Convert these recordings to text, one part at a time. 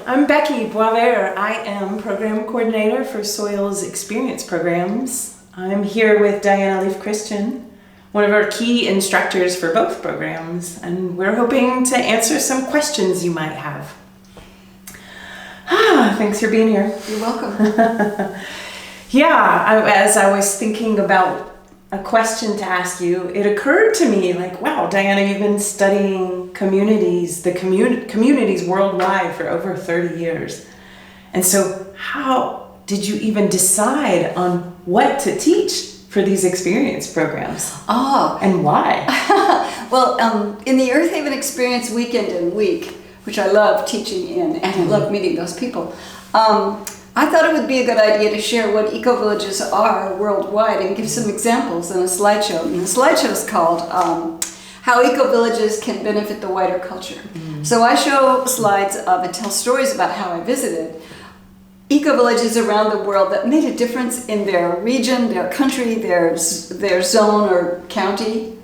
I'm Becky Boisvert. I am Program Coordinator for Soils Experience Programs. I'm here with Diana Leafe Christian, one of our key instructors for both programs, and we're hoping to answer some questions you might have. Thanks for being here. You're welcome. As I was thinking about a question to ask you, it occurred to me wow, Diana, you've been studying communities, communities worldwide for over 30 years. And so how did you even decide on what to teach for these experience programs? And why? Well, in the Earthaven Experience weekend and week, which I love teaching in, and I love meeting those people, I thought it would be a good idea to share what ecovillages are worldwide and give some examples in a slideshow. And the slideshow is called How Ecovillages Can Benefit the Wider Culture. So I show slides of and tell stories about how I visited ecovillages around the world that made a difference in their region, their country, their zone or county,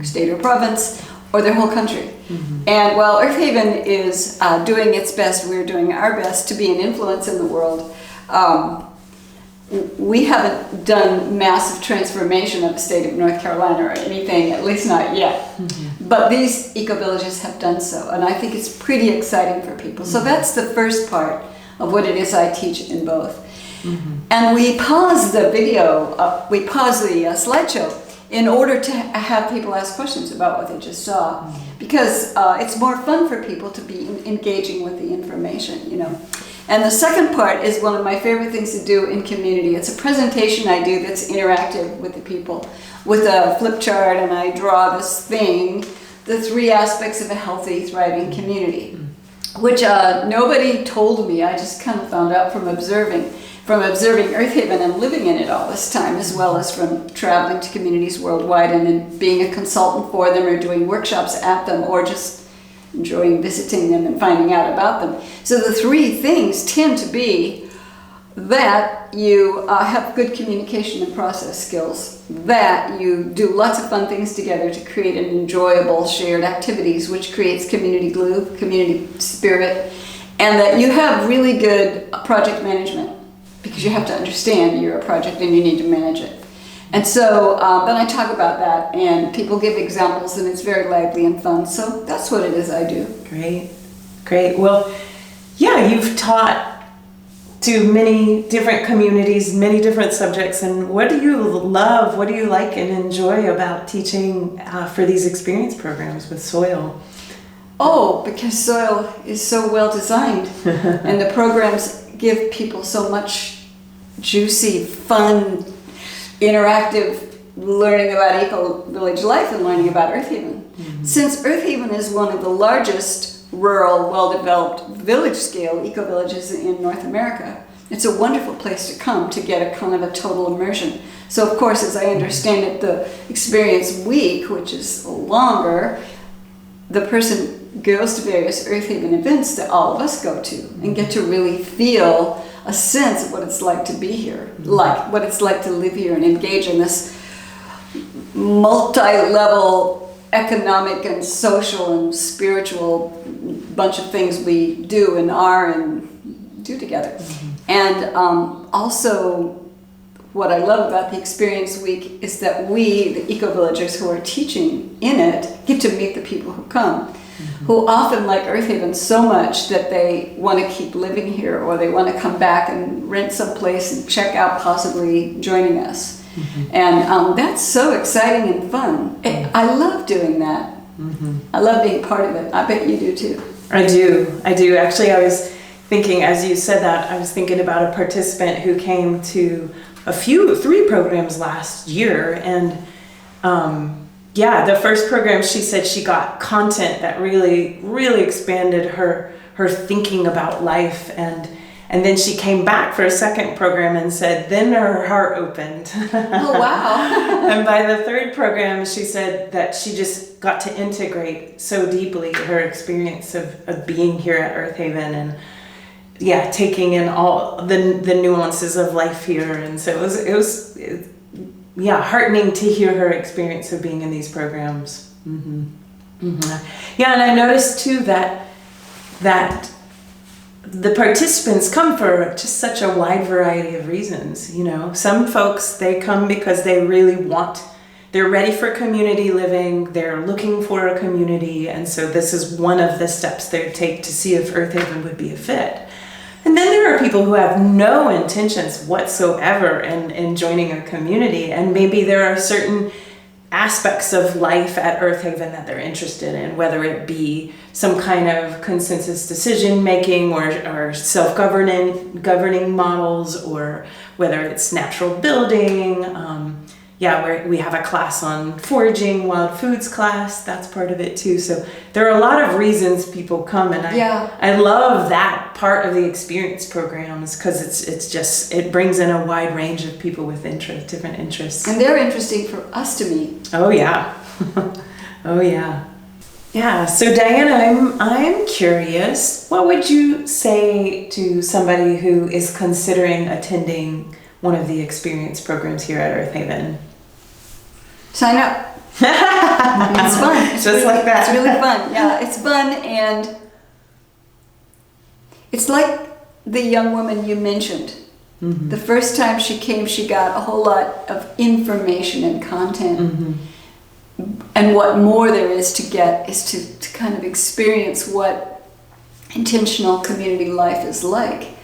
state or province, or their whole country. And while Earthaven is doing its best, we're doing our best to be an influence in the world. We haven't done massive transformation of the state of North Carolina or anything, at least not yet. But these ecovillages have done so, and I think it's pretty exciting for people. So that's the first part of what it is I teach in both. And we pause the video, we pause the slideshow in order to have people ask questions about what they just saw, because it's more fun for people to be engaging with the information, you know. And the second part is one of my favorite things to do in community. It's a presentation I do that's interactive with the people, with a flip chart, and I draw this thing, the 3 aspects of a healthy, thriving community, which nobody told me. I just kind of found out from observing Earthaven and living in it all this time, as well as from traveling to communities worldwide and then being a consultant for them or doing workshops at them or just enjoying visiting them and finding out about them. So the 3 things tend to be that you have good communication and process skills, that you do lots of fun things together to create an enjoyable shared activities, which creates community glue, community spirit, and that you have really good project management, because you have to understand you're a project and you need to manage it. And so then I talk about that, and people give examples, and it's very lively and fun. So that's what it is I do. Great. Well, yeah, you've taught to many different communities, many different subjects. And what do you love, what do you like and enjoy about teaching for these experience programs with soil? Because soil is so well designed, and the programs give people so much juicy, fun, interactive learning about eco-village life and learning about Earthaven. Since Earthaven is one of the largest rural, well-developed village-scale eco-villages in North America, it's a wonderful place to come to get a kind of a total immersion. So of course, as I understand it, the experience week, which is longer, the person goes to various Earthaven events that all of us go to and get to really feel a sense of what it's like to be here, like what it's like to live here and engage in this multi-level economic and social and spiritual bunch of things we do and are and do together. And also what I love about the Experience Week is that we, the eco-villagers who are teaching in it, get to meet the people who come, who often like Earthaven so much that they want to keep living here, or they want to come back and rent some place and check out possibly joining us. And that's so exciting and fun. I love doing that. I love being part of it. I bet you do too. I do. Actually, I was thinking, as you said that, I was thinking about a participant who came to 3 programs last year, and the first program, she said she got content that really, really expanded her thinking about life, and then she came back for a second program and said, then her heart opened. Oh, wow. And by the 3rd program, she said that she just got to integrate so deeply her experience of being here at Earthaven and taking in all the nuances of life here. And so it was heartening to hear her experience of being in these programs. Yeah, and I noticed too that the participants come for just such a wide variety of reasons. You know, some folks, they come because they really they're ready for community living, they're looking for a community, and so this is one of the steps they take to see if Earthaven would be a fit. And then there are people who have no intentions whatsoever in joining a community, and maybe there are certain aspects of life at Earthaven that they're interested in, whether it be some kind of consensus decision making or self-governing models, or whether it's natural building. We have a class on foraging, wild foods class, that's part of it too. So there are a lot of reasons people come, and I love that part of the experience programs because it brings in a wide range of people with different interests. And they're interesting for us to meet. Oh yeah. Oh yeah. Yeah, so Diana, I'm curious, what would you say to somebody who is considering attending one of the experience programs here at Earthaven? Sign up. It's fun. It's Just really, like that. It's really fun. Yeah, it's fun, and it's like the young woman you mentioned. Mm-hmm. The first time she came, she got a whole lot of information and content. Mm-hmm. And what more there is to get is to kind of experience what intentional community life is like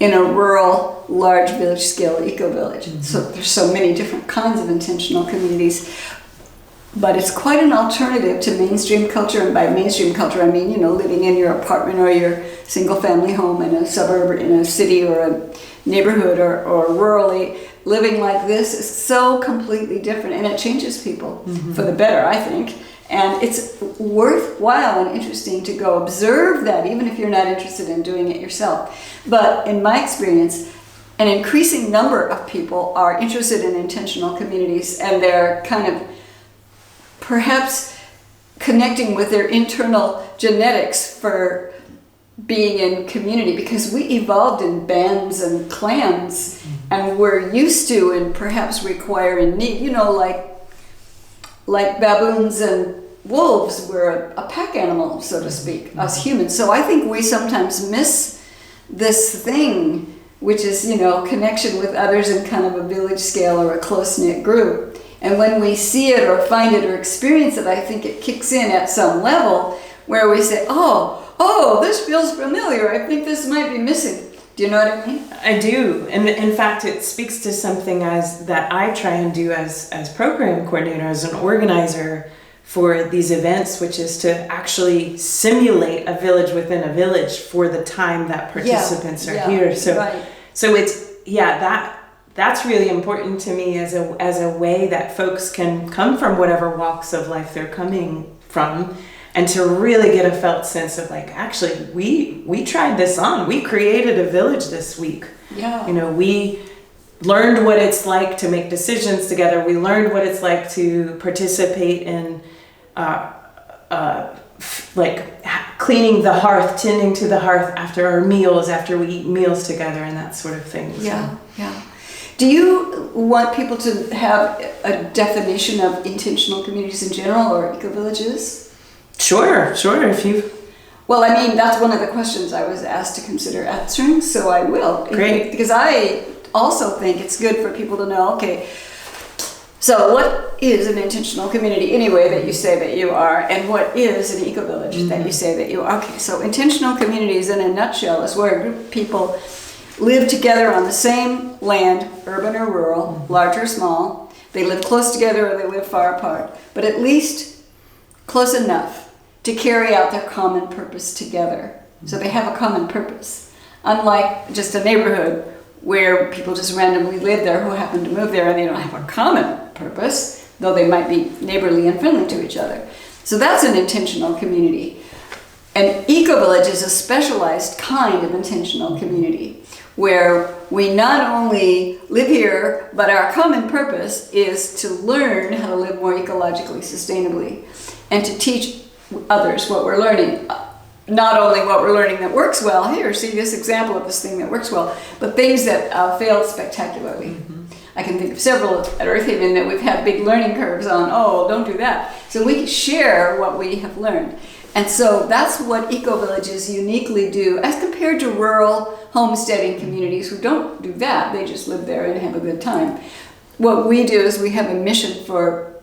in a rural, large village scale eco-village. Mm-hmm. So there's so many different kinds of intentional communities, but it's quite an alternative to mainstream culture. And by mainstream culture, I mean, living in your apartment or your single family home in a suburb or in a city or a neighborhood or rurally. Living like this is so completely different, and it changes people for the better, I think. And it's worthwhile and interesting to go observe that, even if you're not interested in doing it yourself. But in my experience, an increasing number of people are interested in intentional communities, and they're kind of perhaps connecting with their internal genetics for being in community, because we evolved in bands and clans, and we're used to and perhaps require and need, like baboons and wolves, we're a pack animal, so to speak, us humans. So I think we sometimes miss this thing, which is, connection with others in kind of a village scale or a close-knit group. And when we see it or find it or experience it, I think it kicks in at some level where we say, oh, this feels familiar. I think this might be missing. Do you know what I mean? I do. And in fact, it speaks to something that I try and do as program coordinator, as an organizer for these events, which is to actually simulate a village within a village for the time that participants are here. So that's really important to me as a way that folks can come from whatever walks of life they're coming from, and to really get a felt sense of actually, we tried this on. We created a village this week. Yeah. We learned what it's like to make decisions together. We learned what it's like to participate in cleaning the hearth, tending to the hearth after our meals, after we eat meals together, and that sort of thing. Yeah. Do you want people to have a definition of intentional communities in general, or eco-villages? Sure, if you... Well, I mean, that's one of the questions I was asked to consider answering, so I will. Great. Because I also think it's good for people to know, okay, so what is an intentional community anyway that you say that you are, and what is an eco-village that you say that you are? Okay, so intentional communities in a nutshell is where a group of people live together on the same land, urban or rural, large or small. They live close together or they live far apart, but at least close enough to carry out their common purpose together. So they have a common purpose. Unlike just a neighborhood where people just randomly live there who happen to move there and they don't have a common purpose, though they might be neighborly and friendly to each other. So that's an intentional community. An eco-village is a specialized kind of intentional community where we not only live here, but our common purpose is to learn how to live more ecologically sustainably and to teach others what we're learning. Not only what we're learning that works well, here, see this example of this thing that works well, but things that failed spectacularly. I can think of several at Earthaven that we've had big learning curves on, don't do that. So we share what we have learned. And so that's what eco-villages uniquely do as compared to rural homesteading communities who don't do that. They just live there and have a good time. What we do is we have a mission for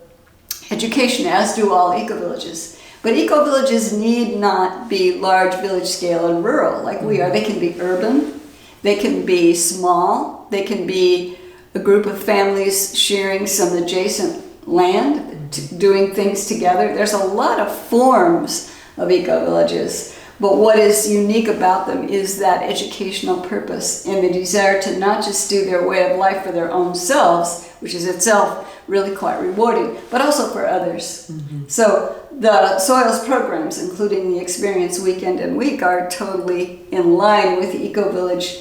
education, as do all eco-villages. But eco-villages need not be large village scale and rural like we are. They can be urban, they can be small, they can be a group of families sharing some adjacent land, doing things together. There's a lot of forms of eco-villages, but what is unique about them is that educational purpose and the desire to not just do their way of life for their own selves, which is itself really quite rewarding, but also for others. So the Soils programs, including the Experience Weekend and Week, are totally in line with the eco-village,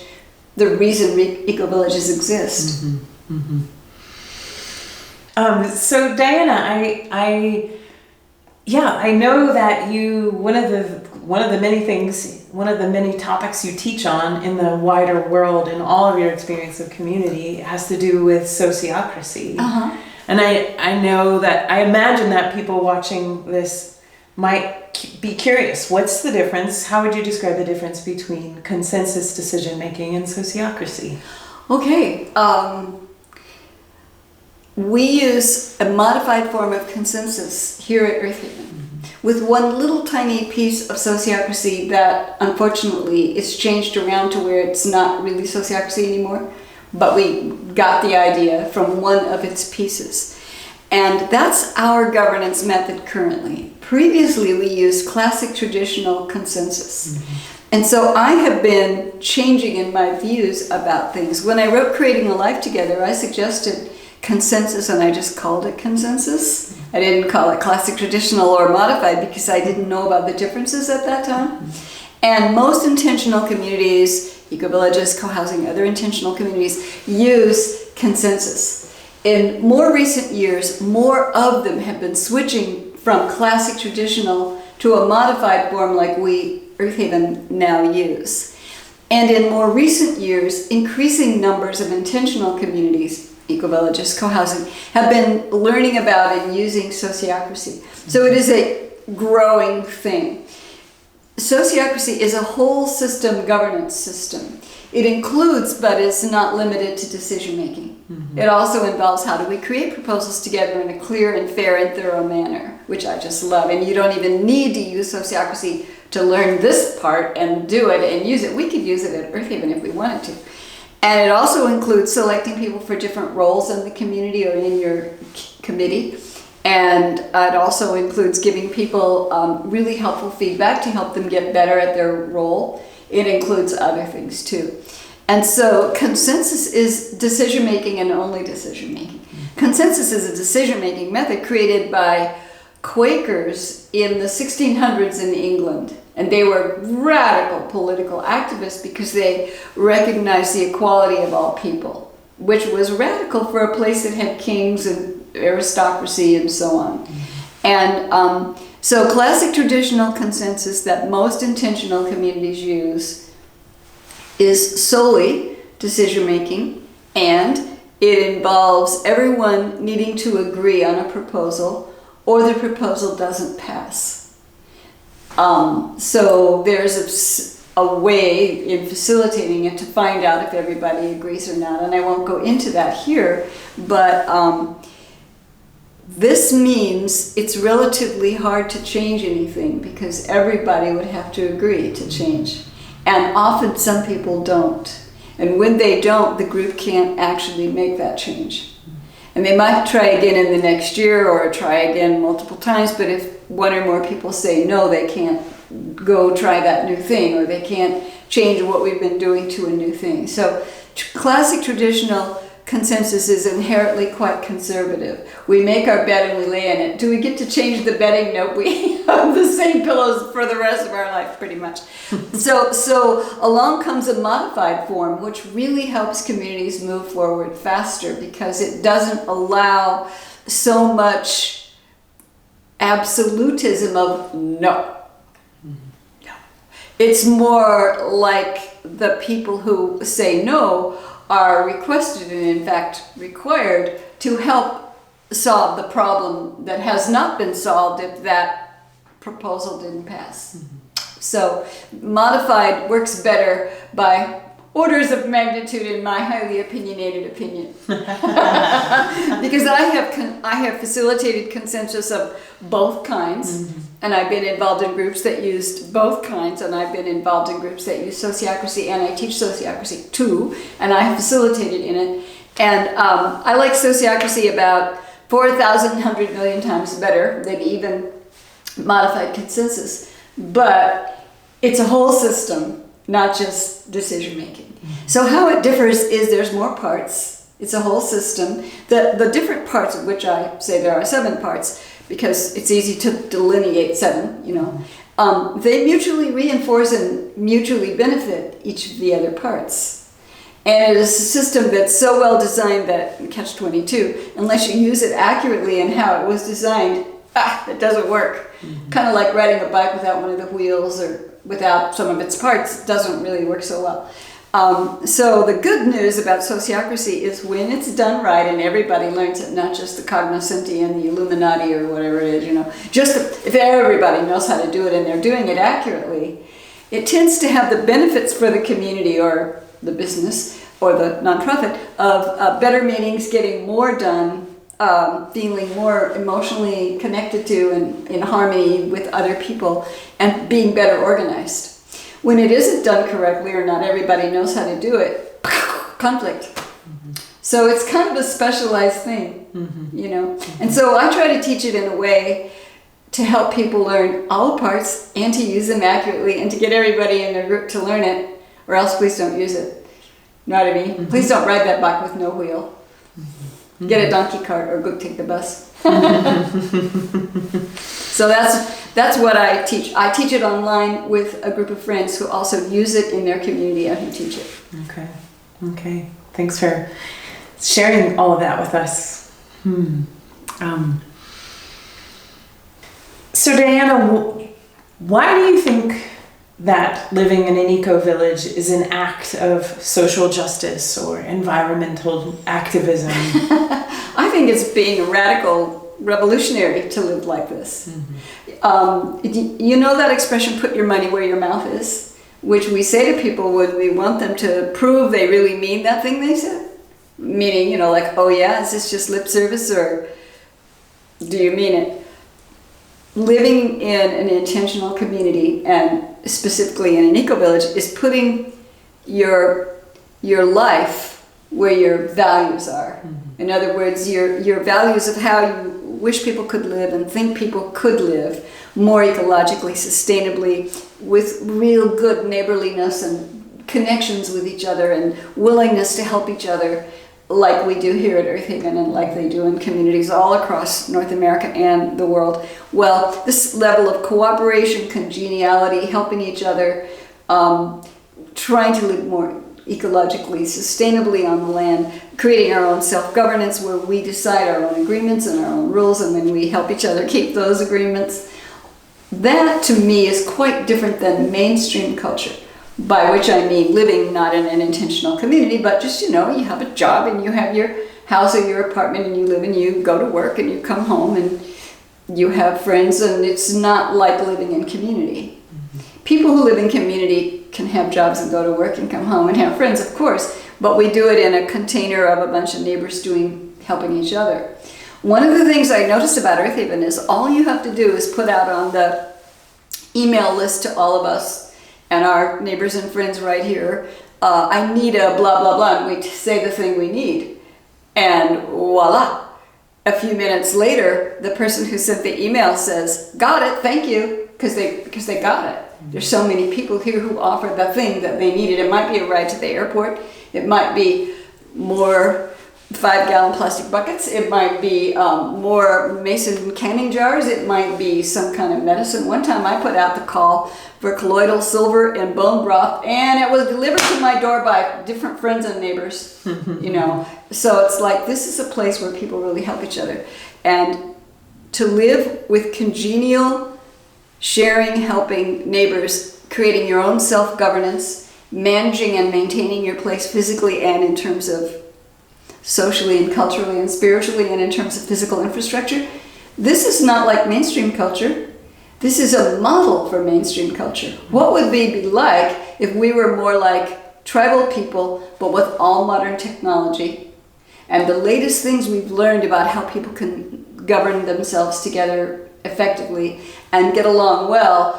the reason eco-villages exist. So Diana, I know that you, one of the many topics you teach on in the wider world in all of your experience of community has to do with sociocracy. And I know that, I imagine that people watching this might be curious. What's the difference? How would you describe the difference between consensus decision making and sociocracy? Okay. We use a modified form of consensus here at Earthaven, with one little tiny piece of sociocracy that unfortunately is changed around to where it's not really sociocracy anymore, but we got the idea from one of its pieces. And that's our governance method currently. Previously we used classic traditional consensus. And so I have been changing in my views about things. When I wrote Creating a Life Together, I suggested consensus, and I just called it consensus. I didn't call it classic, traditional, or modified because I didn't know about the differences at that time. And most intentional communities, eco-villages, co-housing, other intentional communities, use consensus. In more recent years, more of them have been switching from classic, traditional to a modified form like we, Earthaven, now use. And in more recent years, increasing numbers of intentional communities, eco-villages, co-housing, have been learning about and using sociocracy. So it is a growing thing. Sociocracy is a whole system governance system. It includes, but is not limited to, decision making. It also involves how do we create proposals together in a clear and fair and thorough manner, which I just love. And you don't even need to use sociocracy to learn this part and do it and use it. We could use it at Earthaven if we wanted to. And it also includes selecting people for different roles in the community or in your committee. And it also includes giving people really helpful feedback to help them get better at their role. It includes other things too. And so consensus is decision-making and only decision-making. Consensus is a decision-making method created by Quakers in the 1600s in England. And they were radical political activists because they recognized the equality of all people, which was radical for a place that had kings and aristocracy and so on. And so classic traditional consensus that most intentional communities use is solely decision-making, and it involves everyone needing to agree on a proposal or the proposal doesn't pass. So there's a way in facilitating it to find out if everybody agrees or not, and I won't go into that here, but this means it's relatively hard to change anything because everybody would have to agree to change, and often some people don't, and when they don't, the group can't actually make that change. And they might try again in the next year or try again multiple times, but if one or more people say no, they can't go try that new thing, or they can't change what we've been doing to a new thing. So classic traditional consensus is inherently quite conservative. We make our bed and we lay in it. Do we get to change the bedding? Nope. We have the same pillows for the rest of our life, pretty much. So along comes a modified form, which really helps communities move forward faster because it doesn't allow so much absolutism of no. It's more like the people who say no are requested and in fact required to help solve the problem that has not been solved if that proposal didn't pass. So modified works better by orders of magnitude, in my highly opinionated opinion. Because I have facilitated consensus of both kinds, and I've been involved in groups that used both kinds, and I've been involved in groups that use sociocracy, and I teach sociocracy too, and I have facilitated in it. And I like sociocracy about 4,100 million times better than even modified consensus. But it's a whole system, not just decision making. So how it differs is there's more parts. It's a whole system. The different parts, of which I say there are 7 parts, because it's easy to delineate 7, you know. They mutually reinforce and mutually benefit each of the other parts. And it is a system that's so well designed that, catch-22, unless you use it accurately in how it was designed, it doesn't work. Kind of like riding a bike without one of the wheels or without some of its parts doesn't really work so well. So the good news about sociocracy is when it's done right and everybody learns it, not just the cognoscenti and the Illuminati or whatever it is, you know, just if everybody knows how to do it and they're doing it accurately, it tends to have the benefits for the community or the business or the nonprofit of better meetings, getting more done, feeling more emotionally connected to and in harmony with other people, and being better organized. When it isn't done correctly or not everybody knows how to do it, conflict. So it's kind of a specialized thing, you know. And so I try to teach it in a way to help people learn all the parts and to use them accurately and to get everybody in their group to learn it, or else please don't use it. You know what I mean? Please don't ride that bike with no wheel. Get a donkey cart or go take the bus. So that's what I teach. I teach it online with a group of friends who also use it in their community and who teach it. Okay. Thanks for sharing all of that with us. So Diana, why do you think that living in an eco-village is an act of social justice or environmental activism? I think it's being a radical revolutionary to live like this. You know that expression, put your money where your mouth is, which we say to people when we want them to prove they really mean that thing they said? Meaning, you know, like, oh yeah, is this just lip service or do you mean it? Living in an intentional community, and specifically in an eco-village, is putting your life where your values are. In other words, your values of how you wish people could live and think people could live more ecologically, sustainably, with real good neighborliness and connections with each other and willingness to help each other, like we do here at Earthaven and like they do in communities all across North America and the world. Well, this level of cooperation, congeniality, helping each other, trying to live more ecologically, sustainably on the land, creating our own self-governance where we decide our own agreements and our own rules, and then we help each other keep those agreements. That, to me, is quite different than mainstream culture, by which I mean living not in an intentional community, but just, you know, you have a job and you have your house or your apartment and you live and you go to work and you come home and you have friends, and it's not like living in community. People who live in community can have jobs and go to work and come home and have friends, of course, but we do it in a container of a bunch of neighbors helping each other. One of the things I noticed about Earthaven is all you have to do is put out on the email list to all of us and our neighbors and friends right here, I need a blah, blah, blah, and we say the thing we need. And voila, a few minutes later, the person who sent the email says, got it, thank you, because they got it. There's so many people here who offer the thing that they needed. It might be a ride to the airport. It might be more 5-gallon plastic buckets. It might be more mason canning jars. It might be some kind of medicine. One time I put out the call for colloidal silver and bone broth, and it was delivered to my door by different friends and neighbors, you know. So it's like, this is a place where people really help each other. And to live with congenial, sharing, helping neighbors, creating your own self-governance, managing and maintaining your place physically and in terms of socially and culturally and spiritually and in terms of physical infrastructure. This is not like mainstream culture. This is a model for mainstream culture. What would we be like if we were more like tribal people, but with all modern technology and the latest things we've learned about how people can govern themselves together effectively and get along well?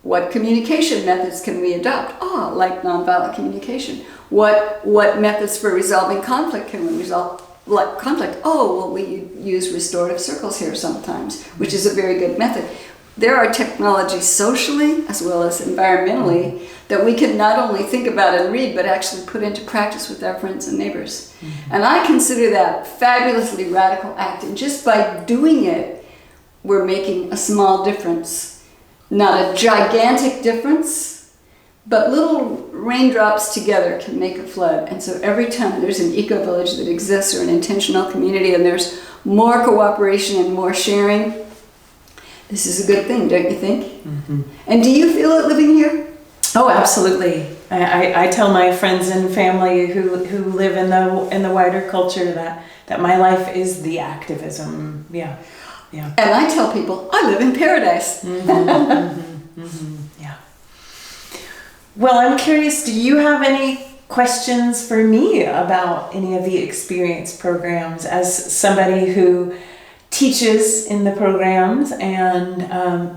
What communication methods can we adopt? Like nonviolent communication. What methods for resolving conflict can we resolve? Like conflict, we use restorative circles here sometimes, which is a very good method. There are technologies socially as well as environmentally that we can not only think about and read, but actually put into practice with our friends and neighbors. Mm-hmm. And I consider that fabulously radical act. And just by doing it, we're making a small difference. Not a gigantic difference, but little raindrops together can make a flood. And so every time there's an eco-village that exists or an intentional community and there's more cooperation and more sharing, this is a good thing, don't you think? Mm-hmm. And do you feel it living here? Oh, absolutely. I tell my friends and family who live in the wider culture that my life is the activism. Yeah. And I tell people I live in paradise. Mm-hmm, mm-hmm, mm-hmm, yeah. Well, I'm curious, do you have any questions for me about any of the experience programs as somebody who teaches in the programs? And are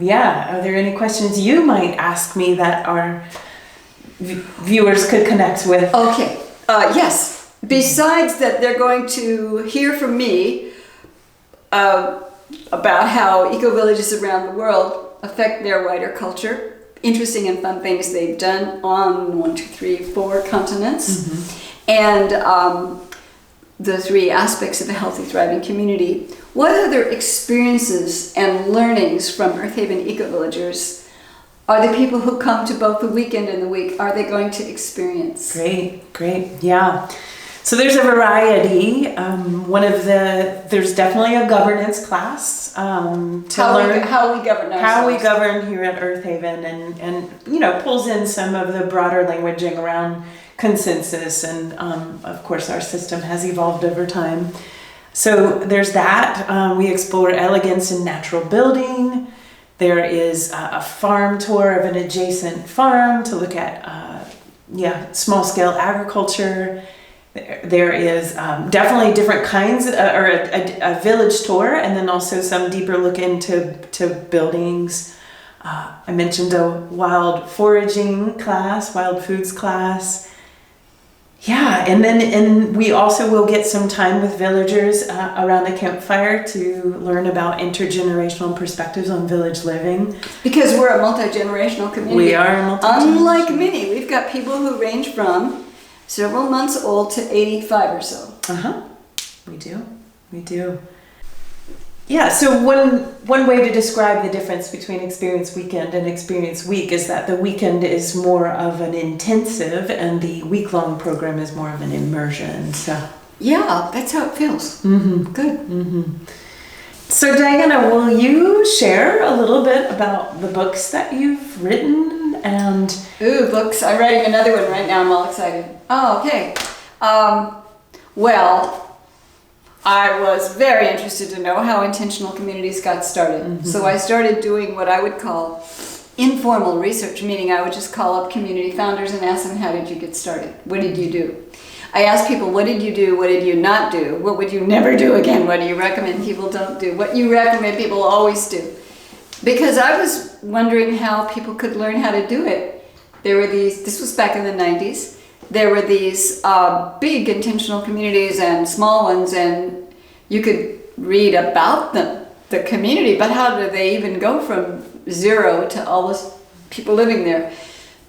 there any questions you might ask me that our viewers could connect with? Okay, yes. Besides that, they're going to hear from me about how eco-villages around the world affect their wider culture. Interesting and fun things they've done on 1, 2, 3, 4 continents. Mm-hmm. And the 3 aspects of a healthy, thriving community. What other experiences and learnings from Earthaven Ecovillagers are the people who come to both the weekend and the week, are they going to experience? Great, yeah. So there's a variety. There's definitely a governance class to learn how we govern ourselves. How we govern here at Earthaven, and pulls in some of the broader languaging around consensus, and of course our system has evolved over time. So there's that. We explore elegance in natural building. There is a farm tour of an adjacent farm to look at small scale agriculture. There is definitely different kinds, or a village tour, and then also some deeper look into buildings. I mentioned a wild foraging class, wild foods class. Yeah, and we also will get some time with villagers around a campfire to learn about intergenerational perspectives on village living. Because we're a multi-generational community. We are a multi-generational. Unlike many, we've got people who range from several months old to 85 or so. We do. Yeah, so one way to describe the difference between Experience Weekend and Experience Week is that the weekend is more of an intensive and the week-long program is more of an immersion. So yeah, that's how it feels. Mm-hmm. Good. Mm-hmm. So Diana, will you share a little bit about the books that you've written? And books. I'm writing another one right now. I'm all excited. Oh, okay. Well, I was very interested to know how intentional communities got started. Mm-hmm. So I started doing what I would call informal research, meaning I would just call up community founders and ask them, how did you get started? What did you do? I asked people, what did you do? What did you not do? What would you never do again? What do you recommend people don't do? What you recommend people always do? Because I was wondering how people could learn how to do it. This was back in the 90s, there were these big intentional communities and small ones, and you could read about them, the community, but how do they even go from 0 to all those people living there?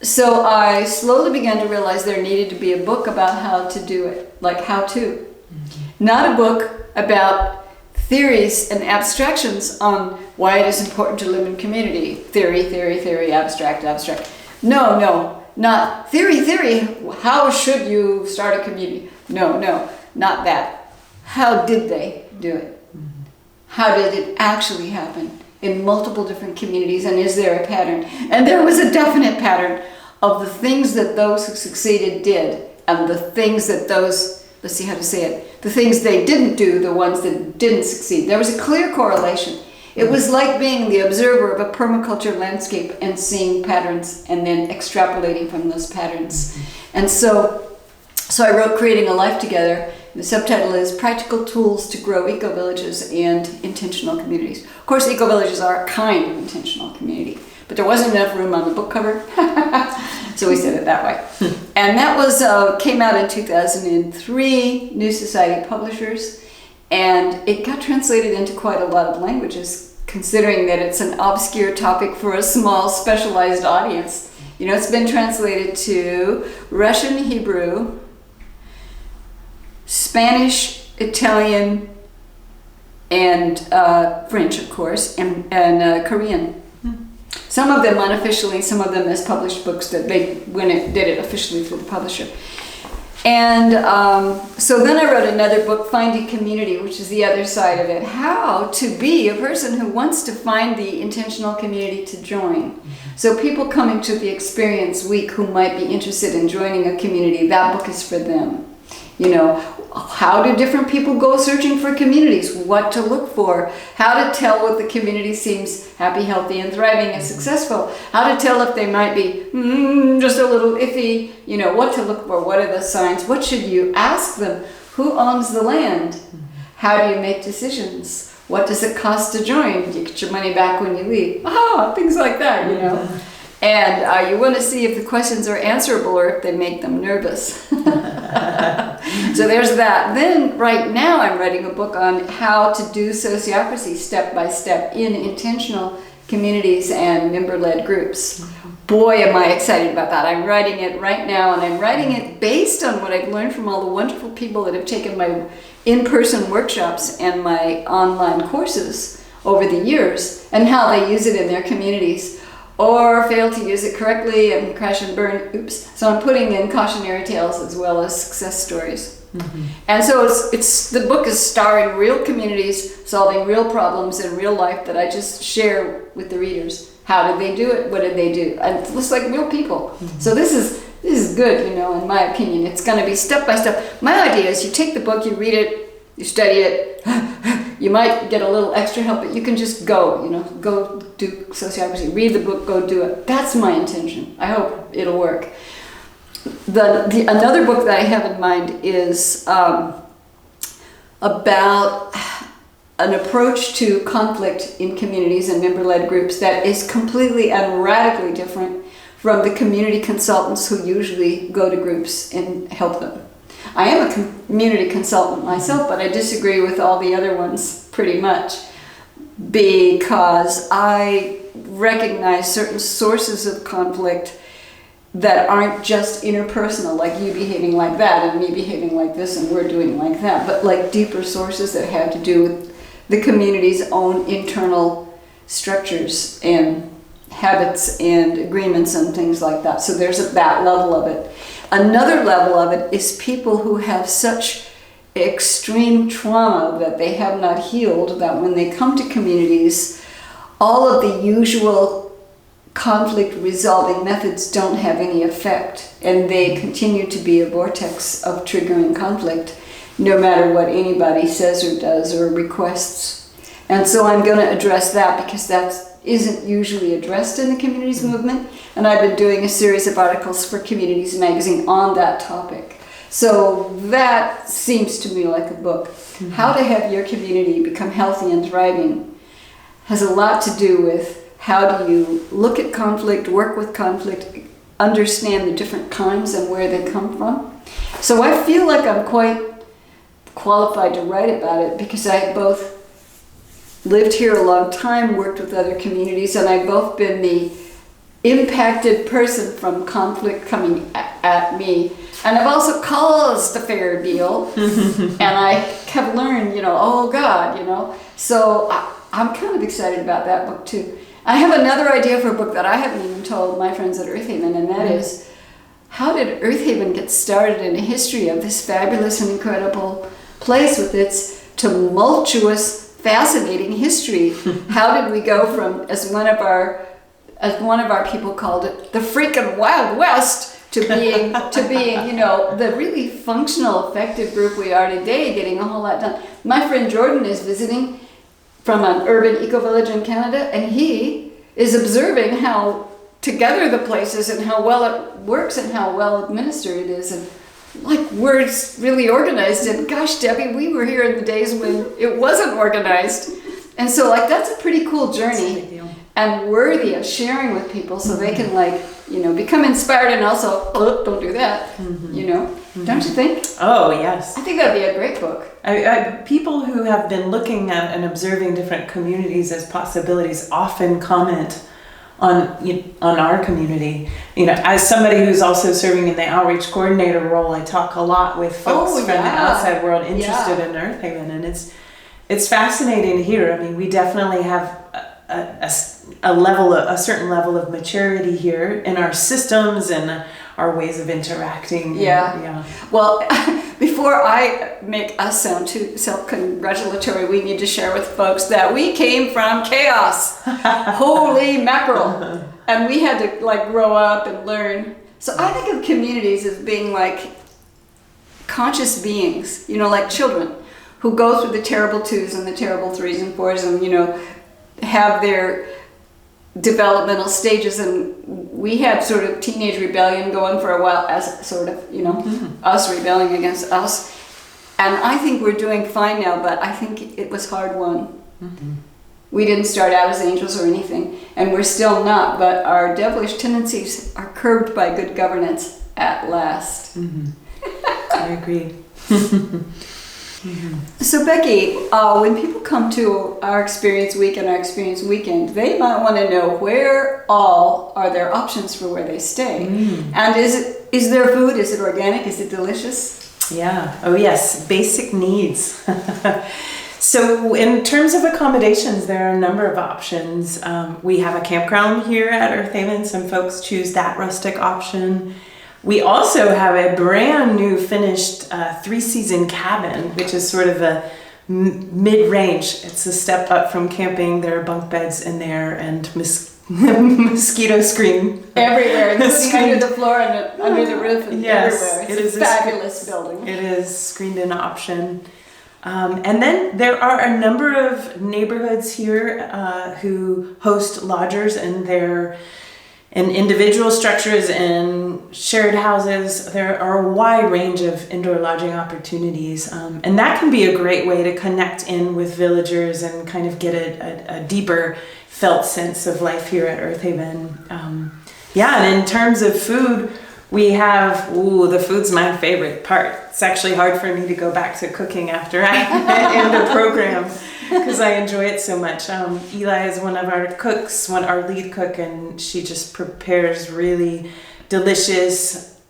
So I slowly began to realize there needed to be a book about how to do it, like how to. Mm-hmm. Not a book about theories and abstractions on why it is important to live in community. Theory, abstract. No, not theory. How should you start a community? No, not that. How did they do it? Mm-hmm. How did it actually happen in multiple different communities, and is there a pattern? And there was a definite pattern of the things that those who succeeded did, and the things that the things they didn't do, the ones that didn't succeed. There was a clear correlation. It was like being the observer of a permaculture landscape and seeing patterns and then extrapolating from those patterns. And so I wrote Creating a Life Together. The subtitle is Practical Tools to Grow Ecovillages and Intentional Communities. Of course, ecovillages are a kind of intentional community, but there wasn't enough room on the book cover, so we said it that way. And that was came out in 2003, New Society Publishers, and it got translated into quite a lot of languages, considering that it's an obscure topic for a small, specialized audience. You know, it's been translated to Russian, Hebrew, Spanish, Italian, and French, of course, and Korean. Some of them unofficially, some of them as published books that when it did it officially through the publisher. And so then I wrote another book, Finding Community, which is the other side of it. How to be a person who wants to find the intentional community to join. So people coming to the Experience Week who might be interested in joining a community, that book is for them. You know, how do different people go searching for communities? What to look for? How to tell what the community seems happy, healthy, and thriving and successful? How to tell if they might be just a little iffy? You know, what to look for? What are the signs? What should you ask them? Who owns the land? How do you make decisions? What does it cost to join? Do you get your money back when you leave? Things like that, you know. And you want to see if the questions are answerable or if they make them nervous. So there's that. Then right now I'm writing a book on how to do sociocracy step by step in intentional communities and member-led groups. Boy, am I excited about that. I'm writing it right now, and I'm writing it based on what I've learned from all the wonderful people that have taken my in-person workshops and my online courses over the years and how they use it in their communities, or fail to use it correctly and crash and burn. Oops. So I'm putting in cautionary tales as well as success stories. And so it's the book is starring real communities, solving real problems in real life that I just share with the readers. How did they do it? What did they do? And it looks like real people. So this is good, you know, in my opinion. It's going to be step by step. My idea is you take the book, you read it, you study it. You might get a little extra help, but you can just go, you know, go do sociocracy, read the book, go do it. That's my intention. I hope it'll work. Another book that I have in mind is about an approach to conflict in communities and member-led groups that is completely and radically different from the community consultants who usually go to groups and help them. I am a community consultant myself, but I disagree with all the other ones pretty much because I recognize certain sources of conflict that aren't just interpersonal, like you behaving like that and me behaving like this and we're doing like that, but like deeper sources that have to do with the community's own internal structures and habits and agreements and things like that. So there's that level of it. Another level of it is people who have such extreme trauma that they have not healed, that when they come to communities, all of the usual conflict resolving methods don't have any effect, and they continue to be a vortex of triggering conflict no matter what anybody says or does or requests. And so I'm going to address that because that isn't usually addressed in the communities movement, and I've been doing a series of articles for Communities Magazine on that topic. So that seems to me like a book. How to have your community become healthy and thriving has a lot to do with how do you look at conflict, work with conflict, understand the different kinds and where they come from. So I feel like I'm quite qualified to write about it because I both lived here a long time, worked with other communities, and I've both been the impacted person from conflict coming at me. And I've also caused a fair deal, and I have learned, oh God, So I'm kind of excited about that book too. I have another idea for a book that I haven't even told my friends at Earthaven, and that is, how did Earthaven get started in a history of this fabulous and incredible place with its tumultuous, fascinating history? How did we go from, as one of our people called it, the freaking Wild West, to being the really functional, effective group we are today, getting a whole lot done. My friend Jordan is visiting. from an urban eco-village in Canada, and he is observing how together the place is and how well it works and how well administered it is, and like we're really organized. And gosh, Debbie, we were here in the days when it wasn't organized, and so like that's a pretty cool journey and worthy of sharing with people so they can like, you know, become inspired and also, oh, don't do that, you know. Don't you think? Oh, yes. I think that'd be a great book. People who have been looking at and observing different communities as possibilities often comment on our community. You know, as somebody who's also serving in the outreach coordinator role, I talk a lot with folks from the outside world interested in Earthaven, and it's fascinating to hear. I mean, we definitely have a certain level of maturity here in our systems and our ways of interacting. Yeah. Well, before I make us sound too self-congratulatory, we need to share with folks that we came from chaos. Holy mackerel. And we had to like grow up and learn. So I think of communities as being like conscious beings, you know, like children who go through the terrible 2s and the terrible 3s and 4s and, you know, have their developmental stages, and we had sort of teenage rebellion going for a while as sort of, you know, us rebelling against us. And I think we're doing fine now, but I think it was hard won. We didn't start out as angels or anything, and we're still not, but our devilish tendencies are curbed by good governance at last. I agree. So Becky, when people come to our Experience Week and our Experience Weekend, they might want to know where all are their options for where they stay. And is there food? Is it organic? Is it delicious? Yeah. Oh yes. Basic needs. So in terms of accommodations, there are a number of options. We have a campground here at Earthaven. Some folks choose that rustic option. We also have a brand new finished 3-season cabin, which is sort of a mid-range. It's a step up from camping. There are bunk beds in there and mosquito screen everywhere, including under the floor and under the roof and everywhere. It's a fabulous building. It is screened-in option. And then there are a number of neighborhoods here who host lodgers, and they're in individual structures and shared houses. There are a wide range of indoor lodging opportunities, and that can be a great way to connect in with villagers and kind of get a deeper felt sense of life here at Earthaven. And in terms of food, we have, the food's my favorite part. It's actually hard for me to go back to cooking after I end a program, because I enjoy it so much. Eli is one of our cooks, our lead cook, and she just prepares really delicious,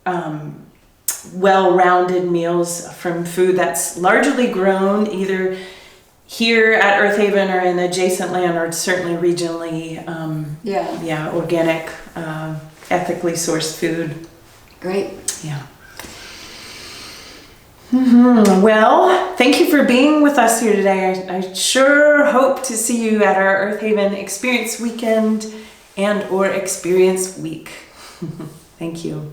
well-rounded meals from food that's largely grown either here at Earthaven or in adjacent land, or certainly regionally. Organic, ethically sourced food. Great. Yeah. Well, thank you for being with us here today. I sure hope to see you at our Earthaven Experience Weekend and or Experience Week. Thank you.